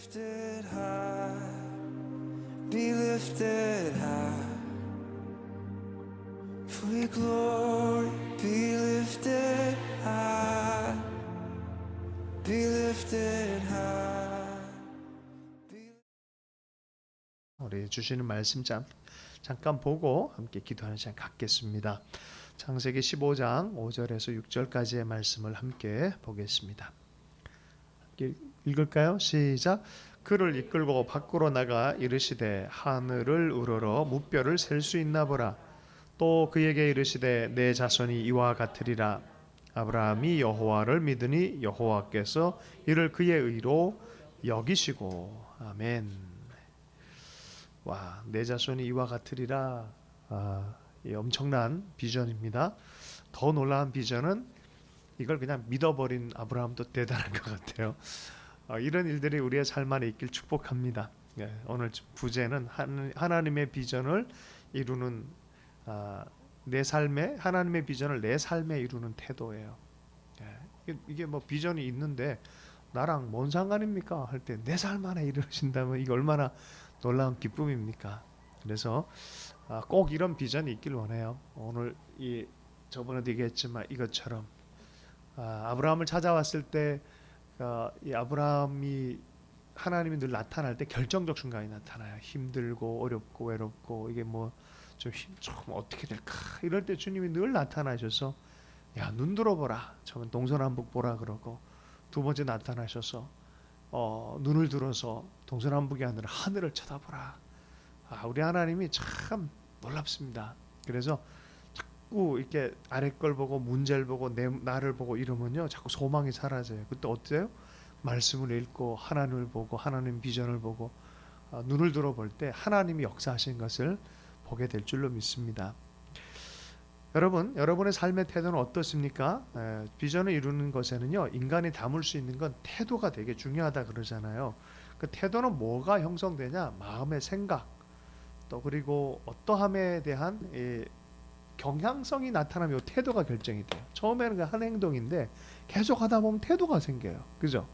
lifted high, be lifted high, for your glory, be lifted high, be lifted high. 우리 주시는 말씀 잠깐 보고 함께 기도하는 시간 갖겠습니다. 창세기 15장 5절에서 6절까지의 말씀을 함께 보겠습니다. 읽을까요? 시작. 그를 이끌고 밖으로 나가 이르시되 하늘을 우러러 무뼈를 셀 수 있나 보라. 또 그에게 이르시되 내 자손이 이와 같으리라. 아브라함이 여호와를 믿으니 여호와께서 이를 그의 의로 여기시고. 아멘. 와, 내 자손이 이와 같으리라. 이 엄청난 비전입니다. 더 놀라운 비전은 이걸 그냥 믿어버린 아브라함도 대단한 것 같아요. 이런 일들이 우리의 삶 안에 있길 축복합니다. 오늘 부제는 하나님의 비전을 이루는 내 삶에 하나님의 비전을 내 삶에 이루는 태도예요. 이게 뭐 비전이 있는데 나랑 뭔 상관입니까? 할 때 내 삶 안에 이루신다면 이게 얼마나 놀라운 기쁨입니까? 그래서 꼭 이런 비전이 있길 원해요. 오늘 저번에도 얘기했지만 이것처럼 아브라함을 찾아왔을 때 이 아브라함이 하나님이 늘 나타날 때 결정적 순간이 나타나요. 힘들고 어렵고 외롭고 이게 뭐 좀 어떻게 될까 이럴 때 주님이 늘 나타나셔서 야, 눈 들어보라. 처음엔 동서남북 보라 그러고 두 번째 나타나셔서 눈을 들어서 동서남북이 아니라 하늘을 쳐다보라. 우리 하나님이 참 놀랍습니다. 그래서 자꾸 이렇게 아래 걸 보고 문제를 보고 나를 보고 이러면요 자꾸 소망이 사라져요. 그때 어때요? 말씀을 읽고 하나님을 보고 하나님 비전을 보고 눈을 들어볼 때 하나님이 역사하신 것을 보게 될 줄로 믿습니다. 여러분의 삶의 태도는 어떻습니까? 비전을 이루는 것에는요 인간이 담을 수 있는 건 태도가 되게 중요하다 그러잖아요. 그 태도는 뭐가 형성되냐? 마음의 생각, 또 그리고 어떠함에 대한 경향성이 나타나면 태도가 결정이 돼요. 처음에는 한 행동인데 계속 하다 보면 태도가 생겨요. 그죠?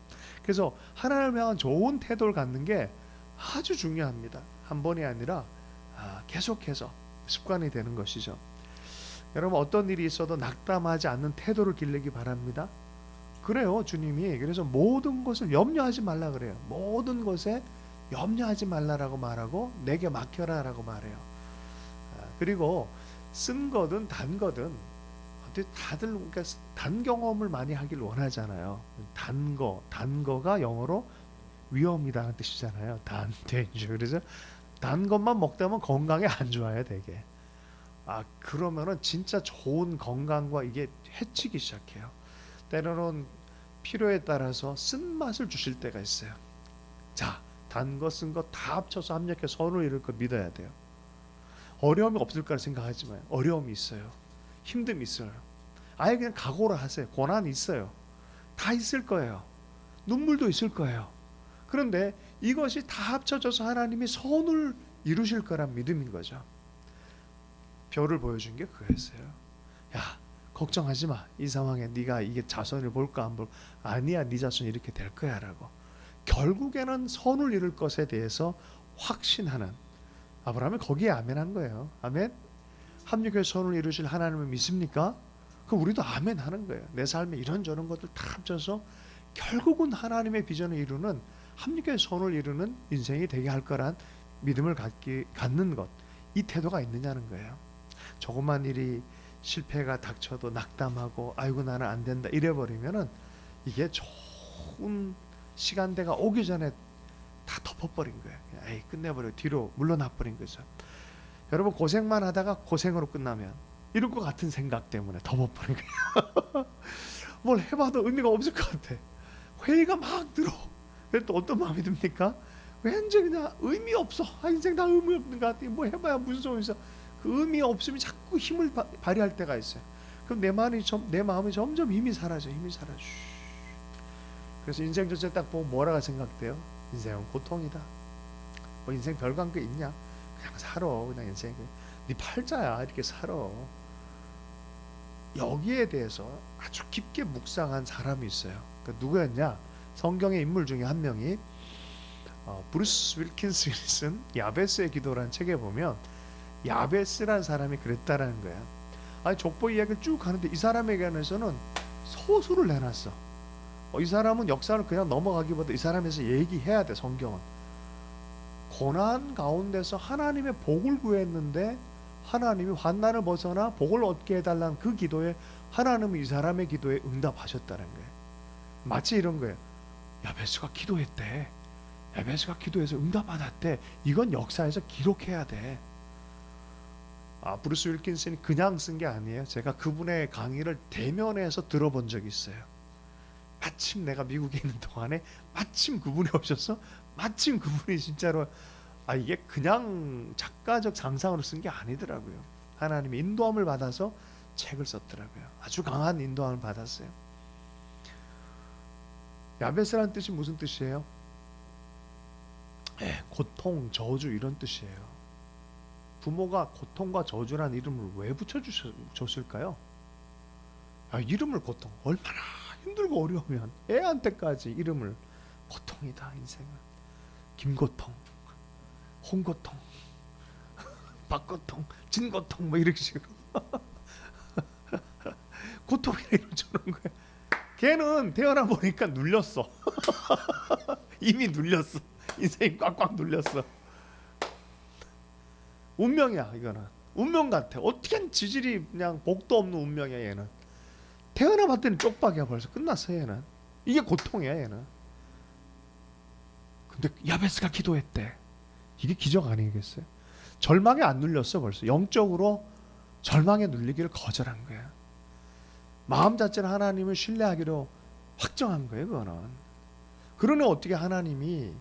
그래서 하나님을 향한 좋은 태도를 갖는 게 아주 중요합니다. 한 번이 아니라 계속해서 습관이 되는 것이죠. 여러분 어떤 일이 있어도 낙담하지 않는 태도를 기르기 바랍니다. 그래요 주님이. 그래서 모든 것을 염려하지 말라 그래요. 모든 것에 염려하지 말라라고 말하고 내게 맡겨라라고 말해요. 그리고 쓴 거든 단 거든 다들 그러니까 단 경험을 많이 하길 원하잖아요. 단 거가 영어로 위험이라는 뜻이잖아요. danger. 그래서 단 것만 먹다 보면 건강에 안 좋아요 되게. 그러면은 진짜 좋은 건강과 이게 해치기 시작해요. 때로는 필요에 따라서 쓴맛을 주실 때가 있어요. 자, 단 거 쓴 거 다 합쳐서 합력해 선을 이룰 거 믿어야 돼요. 어려움이 없을 거라 생각하지 마요. 어려움이 있어요. 힘듦이 있어요. 아예 그냥 각오를 하세요. 고난이 있어요. 다 있을 거예요. 눈물도 있을 거예요. 그런데 이것이 다 합쳐져서 하나님이 선을 이루실 거란 믿음인 거죠. 별을 보여준 게 그거였어요. 야, 걱정하지 마. 이 상황에 네가 이게 자손을 볼까 안 볼까? 아니야, 네 자손이 이렇게 될 거야라고. 결국에는 선을 이룰 것에 대해서 확신하는 아브라함이 거기에 아멘한 거예요. 아멘. 합력의 선을 이루실 하나님을 믿습니까? 그럼 우리도 아멘 하는 거예요. 내 삶에 이런저런 것들 다 합쳐서 결국은 하나님의 비전을 이루는 합력의 선을 이루는 인생이 되게 할 거란 믿음을 갖는 것, 이 태도가 있느냐는 거예요. 조그만 일이 실패가 닥쳐도 낙담하고 아이고 나는 안 된다 이래버리면은 이게 좋은 시간대가 오기 전에 다 덮어버린 거예요. 에이 끝내버리고 뒤로 물러나버린 거죠. 여러분 고생만 하다가 고생으로 끝나면 이럴 것 같은 생각 때문에 덮어버린 거예요. 뭘 해봐도 의미가 없을 것 같아. 회의가 막 들어. 그래도 또 어떤 마음이 듭니까? 왠지 그냥 의미 없어. 인생 다 의미 없는 것 같아. 뭐 해봐야 무슨 소용이 있어. 그 의미 없으면 자꾸 힘을 발휘할 때가 있어요. 그럼 내 마음이 점점 힘이 사라져. 그래서 인생 전체 딱 보면 뭐라고 생각돼요? 인생은 고통이다. 뭐 인생 별관 게 있냐? 그냥 살아. 그냥 인생 네 팔자야. 이렇게 살아. 여기에 대해서 아주 깊게 묵상한 사람이 있어요. 그 누구였냐? 성경의 인물 중에 한 명이 브루스 윌킨슨이 쓴 야베스의 기도라는 책에 보면 야베스라는 사람이 그랬다라는 거야. 아니 족보 이야기를 쭉 하는데 이 사람에게 관해서는 서술을 내놨어. 이 사람은 역사를 그냥 넘어가기보다 이 사람에서 얘기해야 돼. 성경은 고난 가운데서 하나님의 복을 구했는데 하나님이 환난을 벗어나 복을 얻게 해달라는 그 기도에 하나님은 이 사람의 기도에 응답하셨다는 거예요. 마치 이런 거예요. 야베스가 기도했대. 야베스가 기도해서 응답받았대. 이건 역사에서 기록해야 돼. 브루스 윌킨슨이 그냥 쓴 게 아니에요. 제가 그분의 강의를 대면해서 들어본 적이 있어요. 마침 내가 미국에 있는 동안에 마침 그분이 오셔서 마침 그분이 진짜로 이게 그냥 작가적 상상으로 쓴 게 아니더라고요. 하나님의 인도함을 받아서 책을 썼더라고요. 아주 강한 인도함을 받았어요. 야베스라는 뜻이 무슨 뜻이에요? 고통, 저주 이런 뜻이에요. 부모가 고통과 저주라는 이름을 왜 붙여주셨을까요? 이름을 고통, 얼마나 힘들고 어려우면 애한테까지 이름을 고통이다. 인생은 김고통, 홍고통, 박고통, 진고통 뭐 이렇게 식으로 고통이라 이름 주는 거야. 걔는 태어나 보니까 눌렸어. 이미 눌렸어. 인생이 꽉꽉 눌렸어. 운명이야. 이거는 운명 같아. 어떻게 지질이 그냥 복도 없는 운명이야. 얘는 태어나 봤더니 쪽박이야. 벌써 끝났어. 얘는 이게 고통이야. 얘는. 근데 야베스가 기도했대. 이게 기적 아니겠어요? 절망에 안 눌렸어. 벌써 영적으로 절망에 눌리기를 거절한 거야. 마음 자체는 하나님을 신뢰하기로 확정한 거예요. 그거는. 그러니 어떻게 하나님이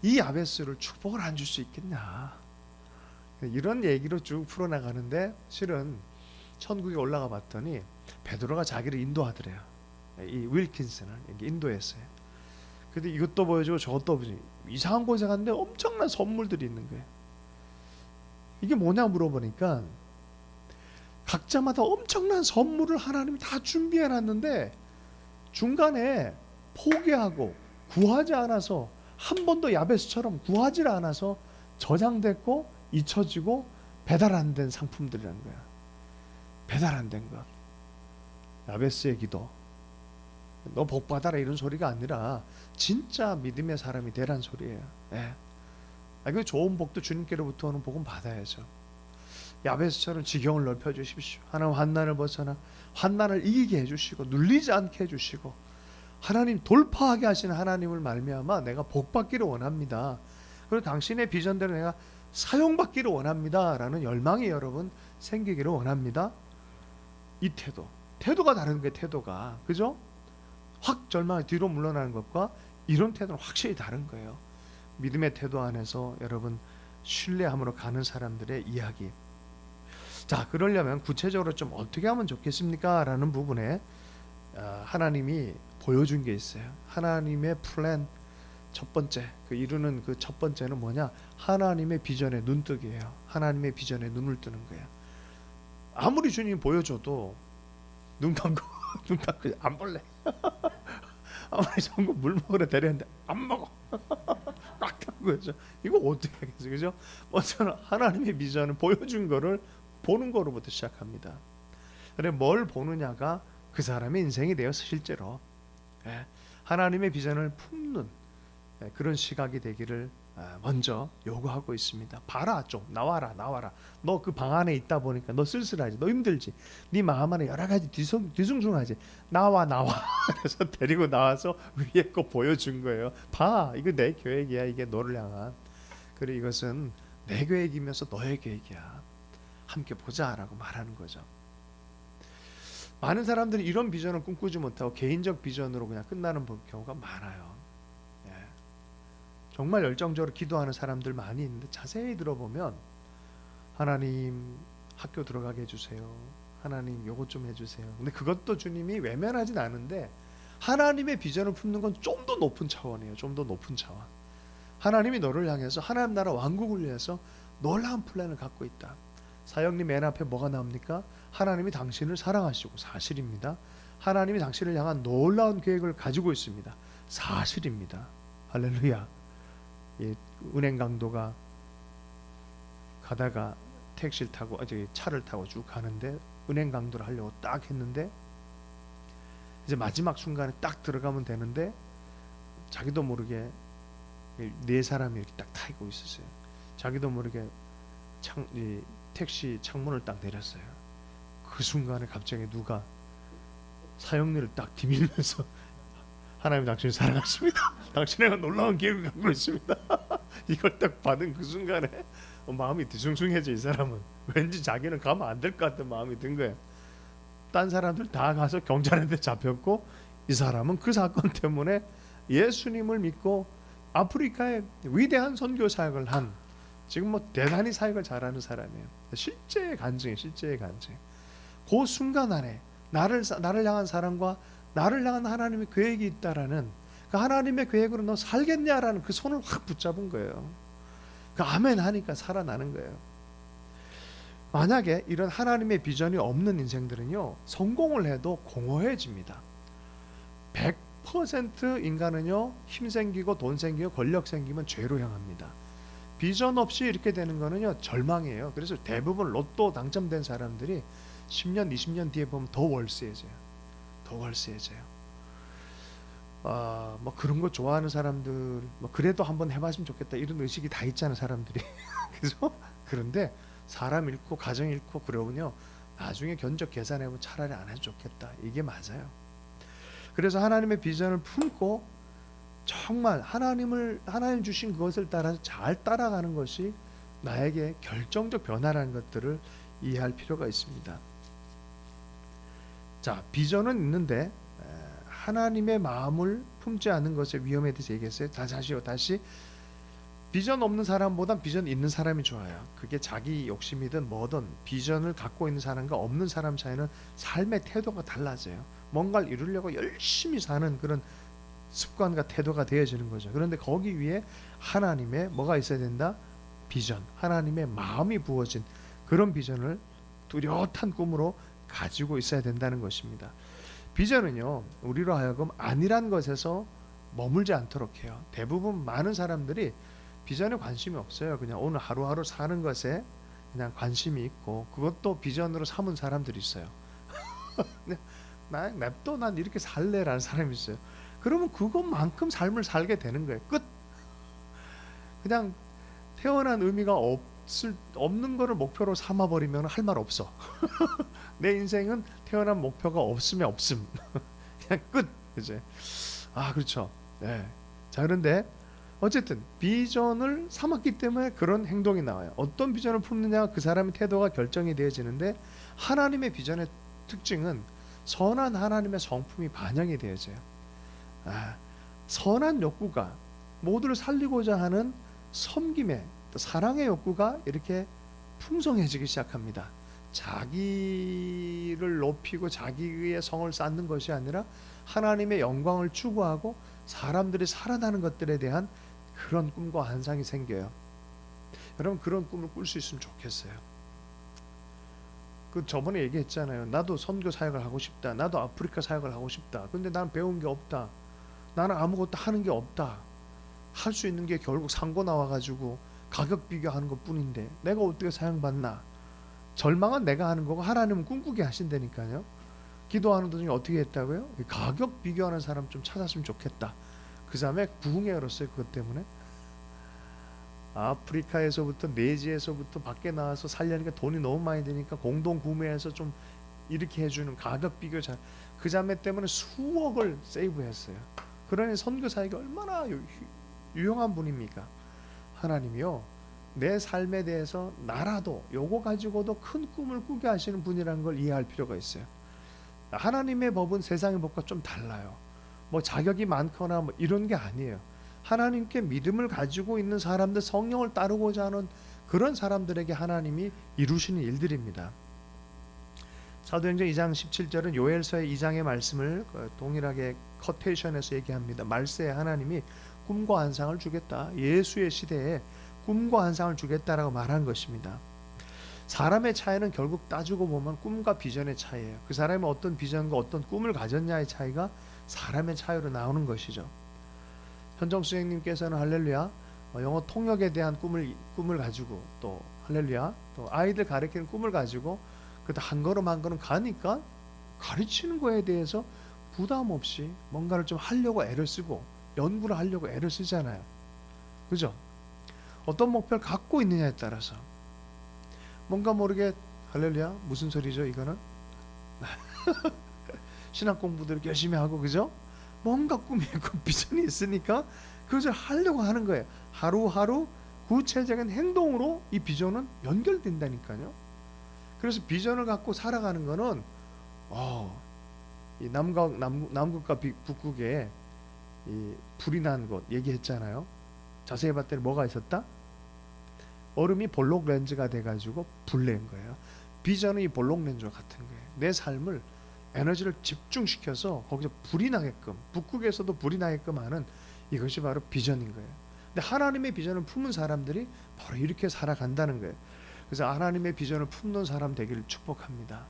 이 야베스를 축복을 안 줄 수 있겠냐. 이런 얘기로 쭉 풀어나가는데 실은 천국에 올라가 봤더니 베드로가 자기를 인도하더래요. 이 윌킨슨을 인도했어요. 근데 이것도 보여주고 저것도 보여주고 이상한 곳에 갔는데 엄청난 선물들이 있는 거예요. 이게 뭐냐 물어보니까 각자마다 엄청난 선물을 하나님이 다 준비해놨는데 중간에 포기하고 구하지 않아서 한 번도 야베스처럼 구하지 않아서 저장됐고 잊혀지고 배달 안 된 상품들이라는 거야. 배달 안 된 것. 야베스의 기도. 너 복 받아라 이런 소리가 아니라 진짜 믿음의 사람이 되란 소리예요. 그 좋은 복도 주님께로부터 오는 복은 받아야죠. 야베스처럼 지경을 넓혀 주십시오. 하나님 환난을 벗어나 환난을 이기게 해주시고 눌리지 않게 해주시고 하나님 돌파하게 하시는 하나님을 말미암아 내가 복 받기를 원합니다. 그리고 당신의 비전대로 내가 사용받기를 원합니다. 라는 열망이 여러분 생기기를 원합니다. 이 태도가 다른 거예요. 태도가 그죠? 확 절망 뒤로 물러나는 것과 이런 태도는 확실히 다른 거예요. 믿음의 태도 안에서 여러분 신뢰함으로 가는 사람들의 이야기. 자, 그러려면 구체적으로 좀 어떻게 하면 좋겠습니까? 라는 부분에 하나님이 보여준 게 있어요. 하나님의 플랜 첫 번째, 그 이루는 그 첫 번째는 뭐냐? 하나님의 비전에 눈뜨기예요. 하나님의 비전에 눈을 뜨는 거예요. 아무리 주님 보여줘도 눈 감고 안 볼래. 아무리 전부 물 먹으러 데려는데 안 먹어. 꽉 닫고 그죠? 이거 어떻게 하겠어요, 그죠? 먼저는 하나님의 비전을 보여준 거를 보는 거로부터 시작합니다. 그래 뭘 보느냐가 그 사람의 인생이 되어서 실제로 하나님의 비전을 품는 그런 시각이 되기를 먼저 요구하고 있습니다. 봐라, 좀 나와라. 너 그 방 안에 있다 보니까 너 쓸쓸하지, 너 힘들지, 네 마음 안에 여러 가지 뒤숭숭하지. 나와. 그래서 데리고 나와서 위에 거 보여준 거예요. 봐, 이거 내 계획이야. 이게 너를 향한. 그리고 이것은 내 계획이면서 너의 계획이야. 함께 보자라고 말하는 거죠. 많은 사람들이 이런 비전을 꿈꾸지 못하고 개인적 비전으로 그냥 끝나는 경우가 많아요. 정말 열정적으로 기도하는 사람들 많이 있는데 자세히 들어보면 하나님 학교 들어가게 해주세요. 하나님 요것 좀 해주세요. 근데 그것도 주님이 외면하진 않은데 하나님의 비전을 품는 건 좀 더 높은 차원이에요. 좀 더 높은 차원. 하나님이 너를 향해서 하나님 나라 왕국을 위해서 놀라운 플랜을 갖고 있다. 사형님 맨 앞에 뭐가 나옵니까? 하나님이 당신을 사랑하시고 사실입니다. 하나님이 당신을 향한 놀라운 계획을 가지고 있습니다. 사실입니다. 할렐루야. 그리고 하나님이 당신을 향한 놀라운 계획을 가지고 있습니다. 사실입니다. 하나님이 당신을 향한 놀라운 계획을 가지고 있습니다. 사실입니다. 하나님이 당신을 향한 놀라운 계획을 가지고 있습니다. 사실입니다. 하나님이 당신을 향한 놀라운 계획을 가지고 있습니다. 사실입니다. 할렐루야. 이 은행 강도가 가다가 택시를 타고 차를 타고 쭉 가는데 은행 강도를 하려고 딱 했는데 이제 마지막 순간에 딱 들어가면 되는데 자기도 모르게 네 사람이 이렇게 딱 타고 있었어요. 자기도 모르게 이 택시 창문을 딱 내렸어요. 그 순간에 갑자기 누가 사형리를 딱 디밀면서 하나님 당신을 사랑하십니다. 당신에게 놀라운 기회를 갖고 있습니다. 이걸 딱 받은 그 순간에 마음이 뒤숭숭해져. 이 사람은 왠지 자기는 가면 안 될 것 같은 마음이 든 거예요. 딴 사람들 다 가서 경찰한테 잡혔고 이 사람은 그 사건 때문에 예수님을 믿고 아프리카에 위대한 선교 사역을 한, 지금 뭐 대단히 사역을 잘하는 사람이에요. 실제의 간증이 실제의 간증. 그 순간 안에 나를 향한 사랑과 나를 향한 하나님의 계획이 있다라는 그 하나님의 계획으로 너 살겠냐라는 그 손을 확 붙잡은 거예요. 그 아멘 하니까 살아나는 거예요. 만약에 이런 하나님의 비전이 없는 인생들은요, 성공을 해도 공허해집니다. 100% 인간은요, 힘 생기고 돈 생기고 권력 생기면 죄로 향합니다. 비전 없이 이렇게 되는 거는요, 절망이에요. 그래서 대부분 로또 당첨된 사람들이 10년 20년 뒤에 보면 더 월세해져요. 더 월세해져요. 뭐 그런 거 좋아하는 사람들, 뭐 그래도 한번 해봤으면 좋겠다 이런 의식이 다 있잖아요, 사람들이. 그래서 그런데 사람 잃고 가정 잃고 그러면요, 나중에 견적 계산해보면 차라리 안 해도 좋겠다, 이게 맞아요. 그래서 하나님의 비전을 품고 정말 하나님 주신 그것을 따라서 잘 따라가는 것이 나에게 결정적 변화라는 것들을 이해할 필요가 있습니다. 자, 비전은 있는데 하나님의 마음을 품지 않는 것의 위험에 대해서 얘기했어요. 다시 비전 없는 사람보단 비전 있는 사람이 좋아요. 그게 자기 욕심이든 뭐든 비전을 갖고 있는 사람과 없는 사람 차이는 삶의 태도가 달라져요. 뭔가를 이루려고 열심히 사는 그런 습관과 태도가 되어지는 거죠. 그런데 거기 위에 하나님의 뭐가 있어야 된다? 비전, 하나님의 마음이 부어진 그런 비전을 뚜렷한 꿈으로 가지고 있어야 된다는 것입니다. 비전은요, 우리로 하여금 아니란 것에서 머물지 않도록 해요. 대부분 많은 사람들이 비전에 관심이 없어요. 그냥 오늘 하루하루 사는 것에 그냥 관심이 있고, 그것도 비전으로 삼은 사람들이 있어요. 난 이렇게 살래라는 사람이 있어요. 그러면 그것만큼 삶을 살게 되는 거예요. 끝. 그냥 태어난 의미가 없는 거를 목표로 삼아버리면 할 말 없어. 내 인생은 태어난 목표가 없으면 없음. 그냥 끝. 이제 그렇죠. 네. 자, 그런데 어쨌든 비전을 삼았기 때문에 그런 행동이 나와요. 어떤 비전을 품느냐, 그 사람의 태도가 결정이 되어지는데, 하나님의 비전의 특징은 선한 하나님의 성품이 반영이 되어져요. 선한 욕구가, 모두를 살리고자 하는 섬김의 또 사랑의 욕구가 이렇게 풍성해지기 시작합니다. 자기를 높이고 자기의 성을 쌓는 것이 아니라 하나님의 영광을 추구하고 사람들이 살아나는 것들에 대한 그런 꿈과 환상이 생겨요. 여러분, 그런 꿈을 꿀 수 있으면 좋겠어요. 저번에 얘기했잖아요. 나도 선교 사역을 하고 싶다. 나도 아프리카 사역을 하고 싶다. 근데 난 배운 게 없다. 나는 아무것도 하는 게 없다. 할 수 있는 게 결국 상고 나와가지고 가격 비교하는 것 뿐인데 내가 어떻게 사용받나. 절망은 내가 하는 거고 하나님은 꿈꾸게 하신다니까요. 기도하는 도중에 어떻게 했다고요? 가격 비교하는 사람 좀 찾았으면 좋겠다. 그 다음에 부흥에 열었어요. 그것 때문에 아프리카에서부터 내지에서부터 밖에 나와서 살려니까 돈이 너무 많이 드니까 공동 구매해서 좀 이렇게 해주는 가격 비교 잘, 그 자매 때문에 수억을 세이브했어요. 그러니 선교 사역이 얼마나 유용한 분입니까? 하나님이요, 내 삶에 대해서 나라도 요거 가지고도 큰 꿈을 꾸게 하시는 분이라는 걸 이해할 필요가 있어요. 하나님의 법은 세상의 법과 좀 달라요. 뭐 자격이 많거나 뭐 이런 게 아니에요. 하나님께 믿음을 가지고 있는 사람들, 성령을 따르고자 하는 그런 사람들에게 하나님이 이루시는 일들입니다. 사도행전 2장 17절은 요엘서의 2장의 말씀을 동일하게 커테이션해서 얘기합니다. 말세에 하나님이 꿈과 환상을 주겠다. 예수의 시대에 꿈과 환상을 주겠다라고 말한 것입니다. 사람의 차이는 결국 따지고 보면 꿈과 비전의 차이예요. 그 사람이 어떤 비전과 어떤 꿈을 가졌냐의 차이가 사람의 차이로 나오는 것이죠. 현정수 선생님께서는 할렐루야, 영어 통역에 대한 꿈을 가지고 또 할렐루야 또 아이들 가르치는 꿈을 가지고 그때 한 걸음 한 걸음 가니까 가르치는 거에 대해서 부담 없이 뭔가를 좀 하려고 애를 쓰고 연구를 하려고 애를 쓰잖아요. 그죠? 어떤 목표를 갖고 있느냐에 따라서 뭔가 모르게 할렐루야 무슨 소리죠 이거는? 신학 공부도 이렇게 열심히 하고 그죠? 뭔가 꿈이 있고 비전이 있으니까 그것을 하려고 하는 거예요. 하루하루 구체적인 행동으로 이 비전은 연결된다니까요. 그래서 비전을 갖고 살아가는 거는 이 남극과 북극에 이 불이 난 곳 얘기했잖아요. 자세히 봤더니 뭐가 있었다? 얼음이 볼록 렌즈가 돼가지고 불낸 거예요. 비전은 이 볼록 렌즈와 같은 거예요. 내 삶을 에너지를 집중시켜서 거기서 불이 나게끔 북극에서도 불이 나게끔 하는 이것이 바로 비전인 거예요. 근데 하나님의 비전을 품은 사람들이 바로 이렇게 살아간다는 거예요. 그래서 하나님의 비전을 품는 사람 되기를 축복합니다.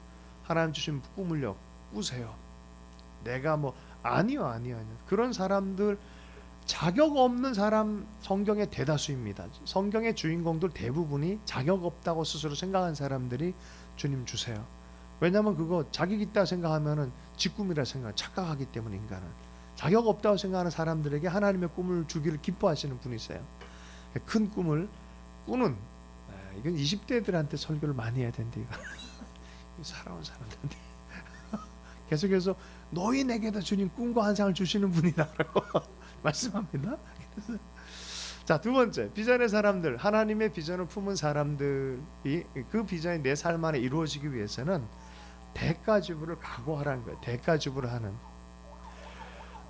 하나님 주신 꿈을요 꾸세요. 내가 아니요. 그런 사람들 자격 없는 사람 성경의 대다수입니다. 성경의 주인공들 대부분이 자격 없다고 스스로 생각한 사람들이 주님 주세요. 왜냐하면 그거 자격 있다 생각하면은 지 꿈이라 착각하기 때문에 인간은 자격 없다고 생각하는 사람들에게 하나님의 꿈을 주기를 기뻐하시는 분이세요. 큰 꿈을 꾸는 이건 20대들한테 설교를 많이 해야 된대 이거. 살아온 사람들한테 계속해서 너희 내게도 주님 꿈과 환상을 주시는 분이다라고 말씀합니다. 자, 두 번째 비전의 사람들, 하나님의 비전을 품은 사람들이 그 비전이 내 삶 안에 이루어지기 위해서는 대가지불을 각오하라는 거예요. 대가지불을 하는.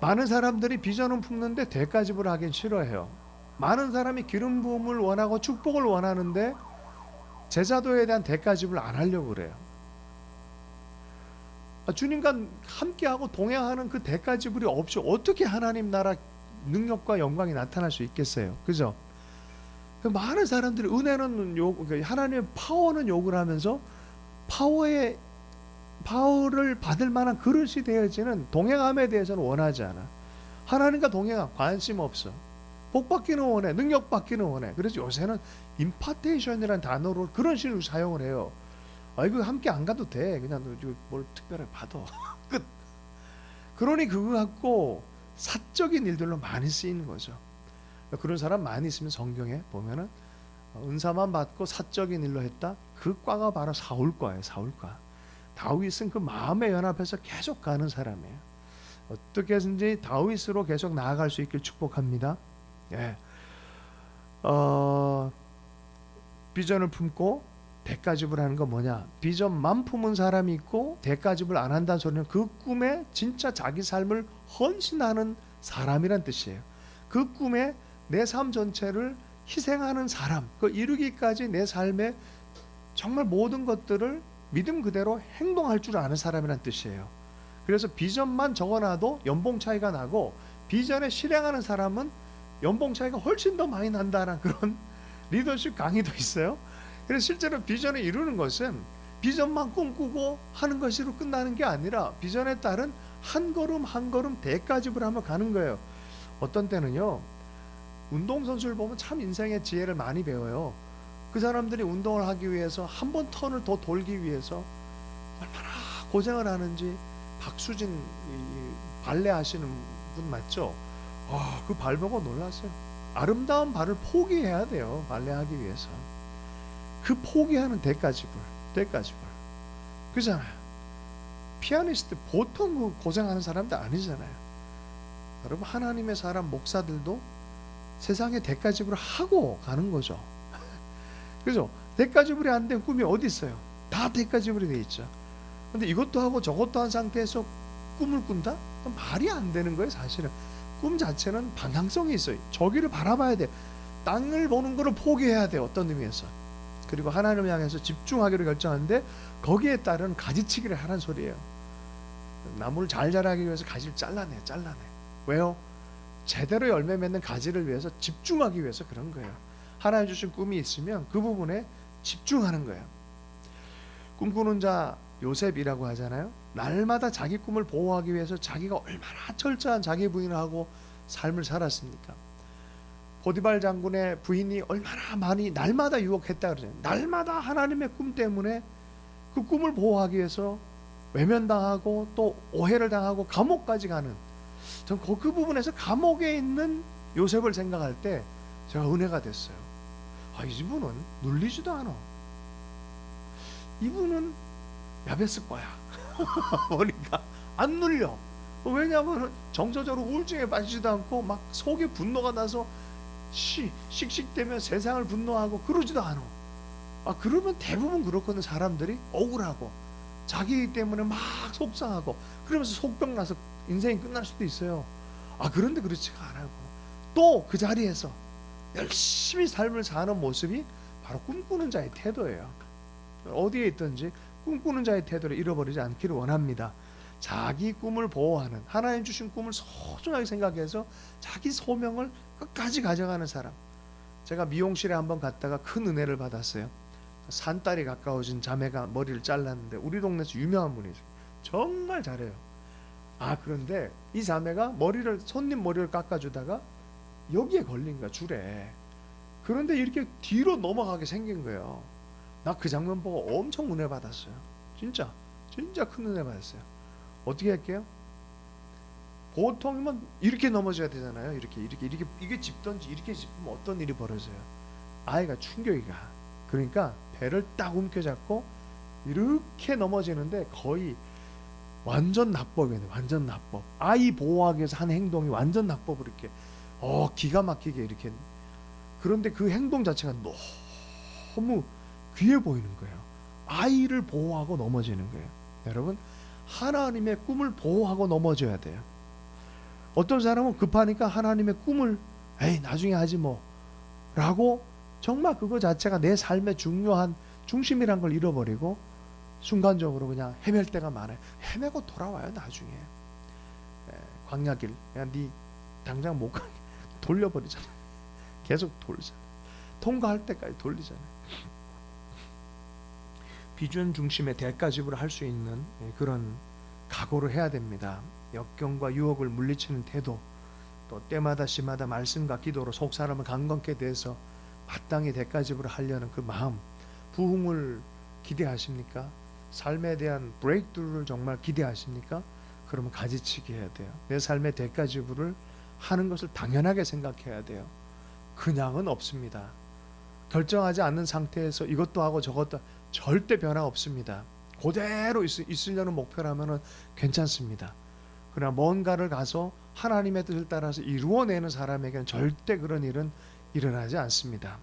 많은 사람들이 비전을 품는데 대가지불을 하긴 싫어해요. 많은 사람이 기름 부음을 원하고 축복을 원하는데 제자도에 대한 대가지불을 안 하려고 그래요. 주님과 함께하고 동행하는 그 대가지불이 없이 어떻게 하나님 나라 능력과 영광이 나타날 수 있겠어요? 그죠? 많은 사람들이 은혜는 하나님의 파워는 욕을 하면서 파워를 받을 만한 그릇이 되어지는 동행함에 대해서는 원하지 않아. 하나님과 동행함 관심 없어. 복 받기는 원해, 능력 받기는 원해. 그래서 요새는 임파테이션이라는 단어로 그런 식으로 사용을 해요. 이거 함께 안 가도 돼. 그냥 뭘 특별하게 받아. 끝. 그러니 그거 갖고 사적인 일들로 많이 쓰이는 거죠. 그런 사람 많이 있으면 성경에 보면은 은사만 받고 사적인 일로 했다. 그 과가 바로 사울과예요. 사울과. 다윗은 그 마음에 연합해서 계속 가는 사람이에요. 어떻게 해서든지 다윗으로 계속 나아갈 수 있길 축복합니다. 예. 비전을 품고 대가집을 하는 건 뭐냐? 비전만 품은 사람이 있고 대가집을 안 한다는 소리는 그 꿈에 진짜 자기 삶을 헌신하는 사람이란 뜻이에요. 그 꿈에 내 삶 전체를 희생하는 사람, 그 이루기까지 내 삶에 정말 모든 것들을 믿음 그대로 행동할 줄 아는 사람이란 뜻이에요. 그래서 비전만 적어놔도 연봉 차이가 나고 비전에 실행하는 사람은 연봉 차이가 훨씬 더 많이 난다는 그런 리더십 강의도 있어요. 그래서 실제로 비전을 이루는 것은 비전만 꿈꾸고 하는 것으로 끝나는 게 아니라 비전에 따른 한 걸음 한 걸음 대가집을 하며 가는 거예요. 어떤 때는요, 운동선수를 보면 참 인생의 지혜를 많이 배워요. 그 사람들이 운동을 하기 위해서 한 번 턴을 더 돌기 위해서 얼마나 고생을 하는지. 박수진 발레 하시는 분 맞죠? 그 발 보고 놀랐어요. 아름다운 발을 포기해야 돼요. 발레 하기 위해서. 그 포기하는 대가집을 그잖아요. 피아니스트 보통 그 고생하는 사람들 아니잖아요. 여러분 하나님의 사람 목사들도 세상에 대가집을 하고 가는 거죠. 그죠? 대가지불이 안 된 꿈이 어디 있어요? 다 대가지불이 돼 있죠. 근데 이것도 하고 저것도 한 상태에서 꿈을 꾼다? 말이 안 되는 거예요. 사실은 꿈 자체는 방향성이 있어요. 저기를 바라봐야 돼. 땅을 보는 거를 포기해야 돼. 어떤 의미에서. 그리고 하나님을 향해서 집중하기로 결정하는데 거기에 따른 가지치기를 하라는 소리예요. 나무를 잘 자라기 위해서 가지를 잘라내. 왜요? 제대로 열매 맺는 가지를 위해서 집중하기 위해서 그런 거예요. 하나님 주신 꿈이 있으면 그 부분에 집중하는 거예요. 꿈꾸는 자 요셉이라고 하잖아요. 날마다 자기 꿈을 보호하기 위해서 자기가 얼마나 철저한 자기 부인을 하고 삶을 살았습니까? 보디발 장군의 부인이 얼마나 많이 날마다 유혹했다 그러잖아요. 날마다 하나님의 꿈 때문에 그 꿈을 보호하기 위해서 외면당하고 또 오해를 당하고 감옥까지 가는, 전 그 부분에서 감옥에 있는 요셉을 생각할 때 제가 은혜가 됐어요. 이분은 눌리지도 않아. 이분은 야베스 거야. 보니까 안 눌려. 왜냐하면 정서적으로 우울증에 빠지지도 않고 막 속에 분노가 나서 씩씩대면 세상을 분노하고 그러지도 않아. 그러면 대부분 그렇거든. 사람들이 억울하고 자기 때문에 막 속상하고 그러면서 속병 나서 인생이 끝날 수도 있어요. 그런데 그렇지가 않고 또 그 자리에서 열심히 삶을 사는 모습이 바로 꿈꾸는 자의 태도예요. 어디에 있든지 꿈꾸는 자의 태도를 잃어버리지 않기를 원합니다. 자기 꿈을 보호하는, 하나님 주신 꿈을 소중하게 생각해서 자기 소명을 끝까지 가져가는 사람. 제가 미용실에 한번 갔다가 큰 은혜를 받았어요. 산딸이 가까워진 자매가 머리를 잘랐는데 우리 동네에서 유명한 분이죠. 정말 잘해요. 그런데 이 자매가 손님 머리를 깎아주다가 여기에 걸린 거야, 줄에. 그런데 이렇게 뒤로 넘어가게 생긴 거예요. 나 그 장면 보고 엄청 은혜 받았어요. 진짜 큰 은혜 받았어요. 어떻게 할게요? 보통이면 이렇게 넘어져야 되잖아요. 이게 짚던지 이렇게 짚으면 어떤 일이 벌어져요? 아이가 충격이 가. 그러니까 배를 딱 움켜잡고 이렇게 넘어지는데 거의 완전 낙법이네. 완전 낙법. 아이 보호하기 위해서 한 행동이 완전 낙법을 이렇게 기가 막히게 이렇게. 그런데 그 행동 자체가 너무 귀해 보이는 거예요. 아이를 보호하고 넘어지는 거예요. 여러분, 하나님의 꿈을 보호하고 넘어져야 돼요. 어떤 사람은 급하니까 하나님의 꿈을 나중에 하지 뭐 라고 정말 그거 자체가 내 삶의 중요한 중심이란 걸 잃어버리고 순간적으로 그냥 헤맬 때가 많아요. 헤매고 돌아와요. 나중에 광야길 그냥 네 당장 못 가게 돌려버리잖아. 계속 돌잖아. 통과할 때까지 돌리잖아요. 비전 중심의 대가 지불을 할 수 있는 그런 각오를 해야 됩니다. 역경과 유혹을 물리치는 태도, 또 때마다 시마다 말씀과 기도로 속 사람을 강건케 대해서 마땅히 대가 지불을 하려는 그 마음, 부흥을 기대하십니까? 삶에 대한 브레이크트루를 정말 기대하십니까? 그러면 가지치기 해야 돼요. 내 삶의 대가 지불을 하는 것을 당연하게 생각해야 돼요. 그냥은 없습니다. 결정하지 않는 상태에서 이것도 하고 저것도 절대 변화 없습니다. 그대로 있으려는 목표라면 괜찮습니다. 그러나 뭔가를 가서 하나님의 뜻을 따라서 이루어내는 사람에게는 절대 그런 일은 일어나지 않습니다.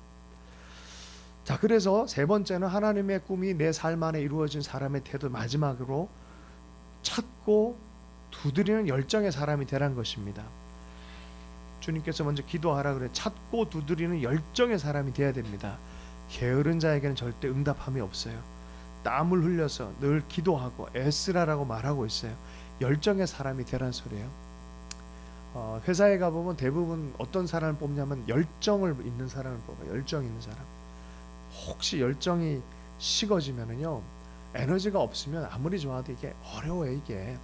자, 그래서 세 번째는 하나님의 꿈이 내 삶 안에 이루어진 사람의 태도, 마지막으로 찾고 두드리는 열정의 사람이 되란 것입니다. 주님께서 먼저 기도하라 그래. 찾고 두드리는 열정의 사람이 되어야 됩니다. 게으른 자에게는 절대 응답함이 없어요. 땀을 흘려서 늘 기도하고 애쓰라라고 말하고 있어요. 열정의 사람이 되란 소리예요. 회사에 가보면 대부분 어떤 사람을 뽑냐면 열정을 있는 사람을 뽑아요. 열정 있는 사람. 혹시 열정이 식어지면은요, 에너지가 없으면 아무리 좋아도 이게 어려워요. 이게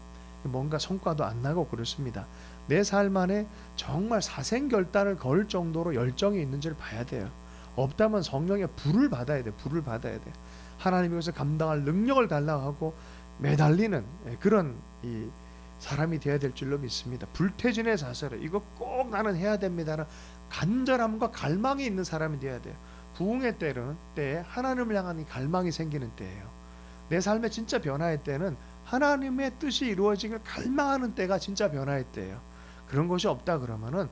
뭔가 성과도 안 나고 그렇습니다. 내 삶 안에 정말 사생결단을 걸 정도로 열정이 있는지를 봐야 돼요. 없다면 성령의 불을 받아야 돼. 불을 받아야 돼. 하나님께서 감당할 능력을 달라고 하고 매달리는 그런 이 사람이 되어야 될 줄로 믿습니다. 불태진의 자세로 이거 꼭 나는 해야 됩니다는 간절함과 갈망이 있는 사람이 되어야 돼요. 부흥의 때에 하나님을 향한 이 갈망이 생기는 때예요. 내 삶의 진짜 변화의 때는 하나님의 뜻이 이루어지길 갈망하는 때가 진짜 변화의 때예요. 그런 것이 없다 그러면은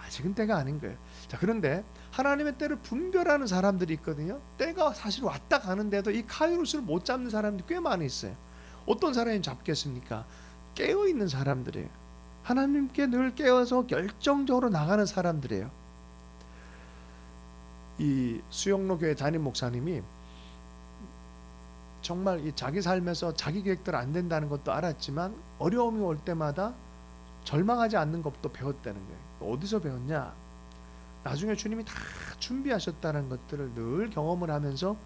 아직은 때가 아닌 거예요. 자, 그런데 하나님의 때를 분별하는 사람들이 있거든요. 때가 사실 왔다 가는데도 이 카이로스를 못 잡는 사람들이 꽤 많이 있어요. 어떤 사람이 잡겠습니까? 깨어있는 사람들이에요. 하나님께 늘 깨어서 결정적으로 나가는 사람들이에요. 이 수영로 교회 담임 목사님이 정말 이 자기 삶에서 자기 계획대로 안 된다는 것도 알았지만 어려움이 올 때마다 절망하지 않는 것도 배웠다는 거예요. 어디서 배웠냐? 나중에 주님이 다 준비하셨다는 것들을 늘 경험을 하면서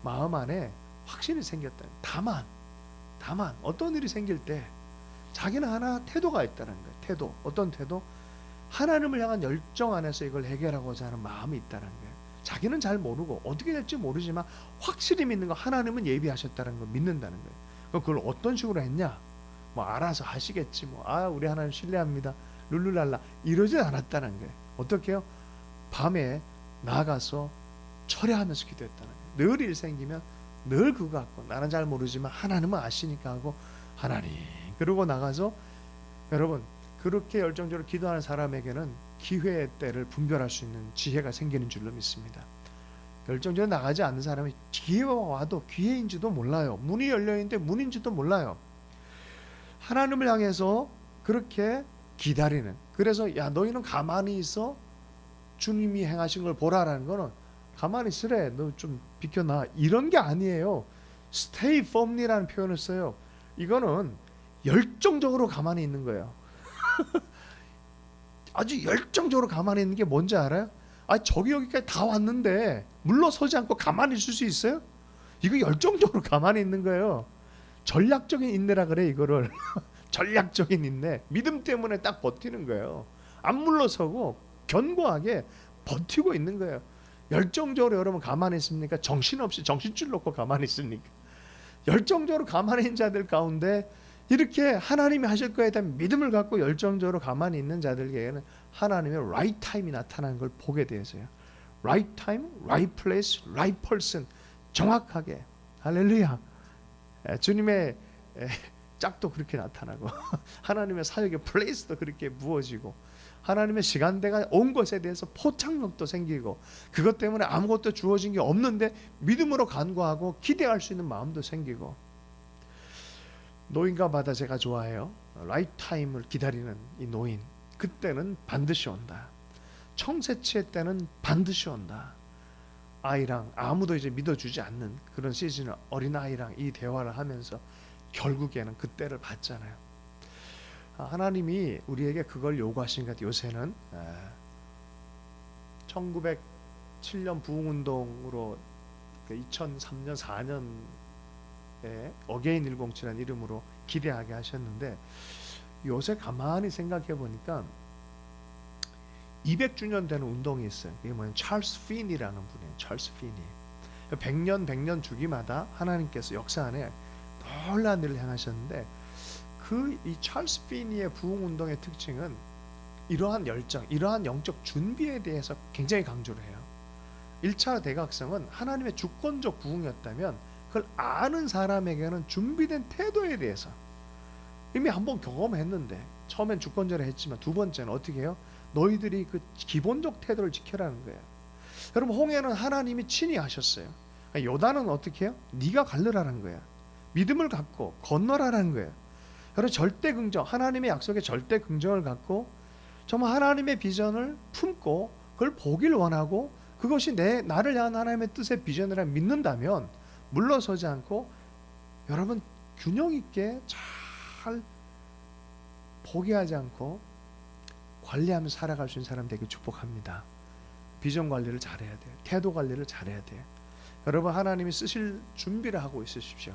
마음 안에 확신이 생겼다. 다만 어떤 일이 생길 때 자기는 하나 태도가 있다는 거예요. 태도. 어떤 태도? 하나님을 향한 열정 안에서 이걸 해결하고자 하는 마음이 있다는 거예요. 자기는 잘 모르고 어떻게 될지 모르지만 확실히 믿는 거, 하나님은 예비하셨다는 걸 믿는다는 거예요. 그걸 어떤 식으로 했냐? 뭐 알아서 하시겠지 뭐. 우리 하나님 신뢰합니다. 룰루랄라 이러진 않았다는 거예요. 어떻게 해요? 밤에 나가서 철야하면서 기도했다는 거예요. 늘 일 생기면 늘 그거 갖고, 나는 잘 모르지만 하나님은 아시니까 하고, 하나님, 그러고 나가서, 여러분 그렇게 열정적으로 기도하는 사람에게는 기회의 때를 분별할 수 있는 지혜가 생기는 줄로 믿습니다. 열정적으로 나가지 않는 사람이 기회가 와도 기회인지도 몰라요. 문이 열려있는데 문인지도 몰라요. 하나님을 향해서 그렇게 기다리는, 그래서 야 너희는 가만히 있어, 주님이 행하신 걸 보라라는 거는 가만히 있으래, 너 좀 비켜나, 이런 게 아니에요. stay firmly라는 표현을 써요. 이거는 열정적으로 가만히 있는 거예요. 아주 열정적으로 가만히 있는 게 뭔지 알아요? 저기 여기까지 다 왔는데 물러서지 않고 가만히 있을 수 있어요? 이거 열정적으로 가만히 있는 거예요. 전략적인 인내라 그래 이거를. 전략적인 인내, 믿음 때문에 딱 버티는 거예요. 안 물러서고 견고하게 버티고 있는 거예요. 열정적으로 여러분 가만히 있습니까? 정신없이 정신줄 놓고 가만히 있습니까? 열정적으로 가만히 있는 자들 가운데 이렇게 하나님이 하실 거에 대한 믿음을 갖고 열정적으로 가만히 있는 자들에게는 하나님의 right time이 나타나는 걸 보게 되어서요. right time, right place, right person, 정확하게. 할렐루야. 주님의 짝도 그렇게 나타나고 하나님의 사역의 플레이스도 그렇게 부어지고, 하나님의 시간대가 온 것에 대해서 포착력도 생기고, 그것 때문에 아무것도 주어진 게 없는데 믿음으로 간구하고 기대할 수 있는 마음도 생기고. 노인과마다 제가 좋아해요. 라이트 타임을 기다리는 이 노인, 그때는 반드시 온다. 청새치의 때는 반드시 온다. 아이랑 아무도 이제 믿어주지 않는 그런 시즌을 어린아이랑 이 대화를 하면서 결국에는 그때를 봤잖아요. 하나님이 우리에게 그걸 요구하신 것 같아요. 요새는 1907년 부흥운동으로 2003년 4년에 어게인 107이라는 이름으로 기대하게 하셨는데, 요새 가만히 생각해 보니까 200주년 되는 운동이 있어요. 그게 뭐냐면 찰스 핀이라는 분이에요. 찰스 핀이 100년 주기마다 하나님께서 역사 안에 놀라운 일을 행하셨는데, 이 찰스 핀이의 부흥운동의 특징은 이러한 열정, 이러한 영적 준비에 대해서 굉장히 강조를 해요. 1차 대각성은 하나님의 주권적 부흥이었다면, 그걸 아는 사람에게는 준비된 태도에 대해서 이미 한번 경험했는데, 처음엔 주권적으로 했지만 두 번째는 어떻게 해요? 너희들이 그 기본적 태도를 지켜라는 거예요. 여러분, 홍해는 하나님이 친히 하셨어요. 요단은 어떻게 해요? 네가 갈르라는 거야. 믿음을 갖고 건너라는 거예요. 여러분, 절대 긍정, 하나님의 약속에 절대 긍정을 갖고 정말 하나님의 비전을 품고 그걸 보길 원하고, 그것이 나를 향한 하나님의 뜻의 비전이라 믿는다면 물러서지 않고, 여러분 균형 있게 잘 포기하지 않고 관리하면서 살아갈 수 있는 사람 되게 축복합니다. 비전 관리를 잘해야 돼요. 태도 관리를 잘해야 돼요. 여러분, 하나님이 쓰실 준비를 하고 있으십시오.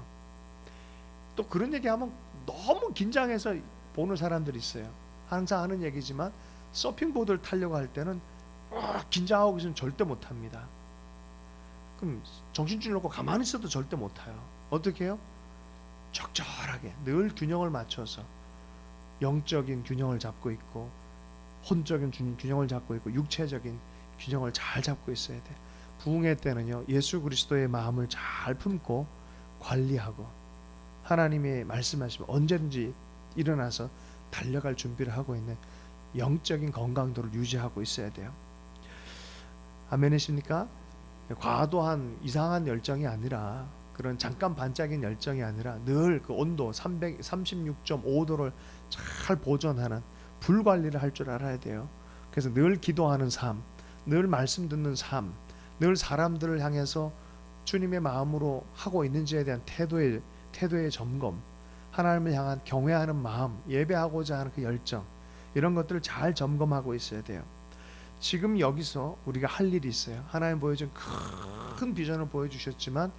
또 그런 얘기하면 너무 긴장해서 보는 사람들이 있어요. 항상 하는 얘기지만 서핑보드를 타려고 할 때는 긴장하고 있으면 절대 못합니다. 그럼 정신줄 놓고 가만히 있어도 절대 못 타요. 어떻게 해요? 적절하게 늘 균형을 맞춰서 영적인 균형을 잡고 있고, 혼적인 균형을 잡고 있고, 육체적인 균형을 잘 잡고 있어야 돼. 부흥회 때는요, 예수 그리스도의 마음을 잘 품고 관리하고, 하나님이 말씀하시면 언제든지 일어나서 달려갈 준비를 하고 있는 영적인 건강도를 유지하고 있어야 돼요. 아멘이십니까? 과도한 이상한 열정이 아니라, 그런 잠깐 반짝인 열정이 아니라 늘 그 온도 36.5도를 잘 보존하는 불관리를 할 줄 알아야 돼요. 그래서 늘 기도하는 삶, 늘 말씀 듣는 삶, 늘 사람들을 향해서 주님의 마음으로 하고 있는지에 대한 태도의 점검, 하나님을 향한 경외하는 마음, 예배하고자 하는 그 열정, 이런 것들을 잘 점검하고 있어야 돼요. 지금 여기서 우리가 할 일이 있어요. 하나님 보여준 큰 비전을 보여주셨지만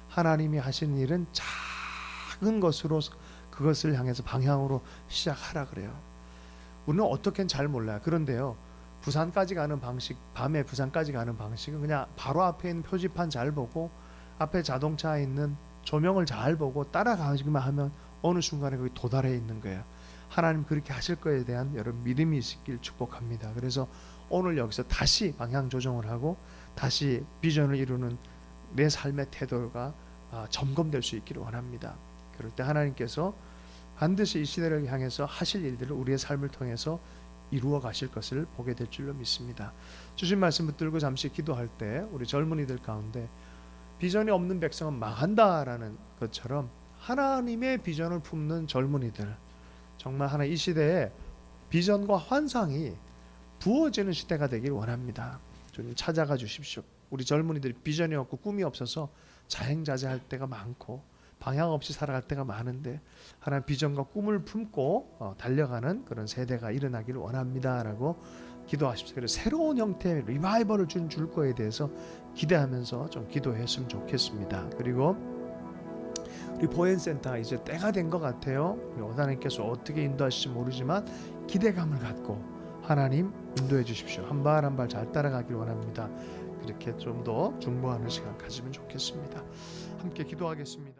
하나님이 하시는 일은 작은 것으로 그것을 향해서 방향으로 시작하라 그래요. 우리는 어떻게는 잘 몰라요. 그런데요, 부산까지 가는 방식, 밤에 부산까지 가는 방식은 그냥 바로 앞에 있는 표지판 잘 보고 앞에 자동차에 있는 조명을 잘 보고 따라가기만 하면 어느 순간에 거기 도달해 있는 거예요. 하나님 그렇게 하실 거에 대한 여러분 믿음이 있길 축복합니다. 그래서 오늘 여기서 다시 방향 조정을 하고 다시 비전을 이루는 내 삶의 태도가 점검될 수 있기를 원합니다. 그럴 때 하나님께서 반드시 이 시대를 향해서 하실 일들을 우리의 삶을 통해서 이루어 가실 것을 보게 될 줄로 믿습니다. 주신 말씀 붙들고 잠시 기도할 때 우리 젊은이들 가운데 비전이 없는 백성은 망한다라는 것처럼 하나님의 비전을 품는 젊은이들, 정말 하나 이 시대에 비전과 환상이 부어지는 시대가 되길 원합니다. 주님 찾아가 주십시오. 우리 젊은이들이 비전이 없고 꿈이 없어서 자행자재할 때가 많고 방향 없이 살아갈 때가 많은데 하나님 비전과 꿈을 품고 달려가는 그런 세대가 일어나기를 원합니다라고 기도하십시오. 그래서 새로운 형태의 리바이벌을 줄 거에 대해서 기대하면서 좀 기도했으면 좋겠습니다. 그리고 우리 보현센터 이제 때가 된 것 같아요. 하나님께서 어떻게 인도하실지 모르지만 기대감을 갖고 하나님 인도해 주십시오. 한 발 한 발 잘 따라가길 원합니다. 그렇게 좀 더 중보하는 시간 가지면 좋겠습니다. 함께 기도하겠습니다.